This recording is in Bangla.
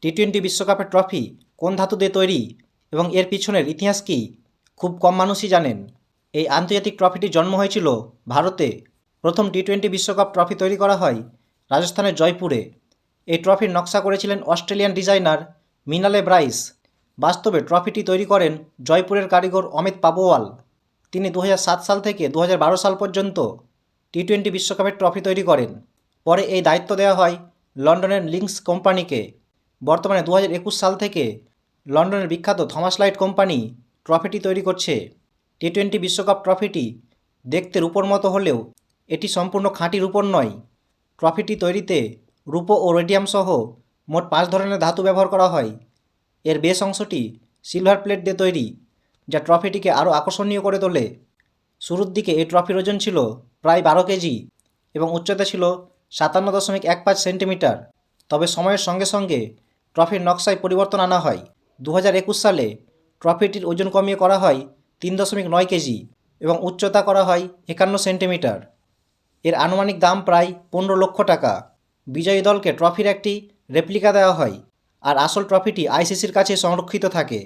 টি-20 বিশ্বকাপের ট্রফি কোন ধাতু দিয়ে তৈরি এবং এর পিছনের ইতিহাস কী খুব কম মানুষই জানেন। এই আন্তর্জাতিক ট্রফিটির জন্ম হয়েছিল ভারতে। প্রথম টি-20 বিশ্বকাপ ট্রফি তৈরি করা হয় রাজস্থানের জয়পুরে। এই ট্রফির নকশা করেছিলেন অস্ট্রেলিয়ান ডিজাইনার মিনালে ব্রাইস। বাস্তবে ট্রফিটি তৈরি করেন জয়পুরের কারিগর অমিত পাবোয়াল। তিনি 2007 সাল থেকে 2012 সাল পর্যন্ত টি-20 বিশ্বকাপের ট্রফি তৈরি করেন। পরে এই দায়িত্ব দেওয়া হয় লন্ডনের লিঙ্কস কোম্পানিকে। বর্তমানে 2021 সাল থেকে লন্ডনের বিখ্যাত থমাস লাইট কোম্পানি ট্রফিটি তৈরি করছে। টি-20 বিশ্বকাপ ট্রফিটি দেখতে রূপোর মতো হলেও এটি সম্পূর্ণ খাঁটি রূপোর নয়। ট্রফিটি তৈরিতে রূপো ও রেডিয়াম সহ মোট 5 ধরনের ধাতু ব্যবহার করা হয়। এর বেস অংশটি সিলভার প্লেট দিয়ে তৈরি, যা ট্রফিটিকে আরও আকর্ষণীয় করে তোলে। শুরুর দিকে এই ট্রফির ওজন ছিল প্রায় 12 কেজি এবং উচ্চতা ছিল 57.15 সেন্টিমিটার। তবে সময়ের সঙ্গে সঙ্গে ট্রফির নকশায় পরিবর্তন আনা হয়। 2021 সালে ট্রফিটির ওজন কমিয়ে করা হয় 3.9 কেজি এবং উচ্চতা করা হয় 51 সেন্টিমিটার। এর আনুমানিক দাম প্রায় 15 লক্ষ টাকা। বিজয়ী দলকে ট্রফির একটি রেপ্লিকা দেওয়া হয় আর আসল ট্রফিটি আইসিসির কাছে সংরক্ষিত থাকে।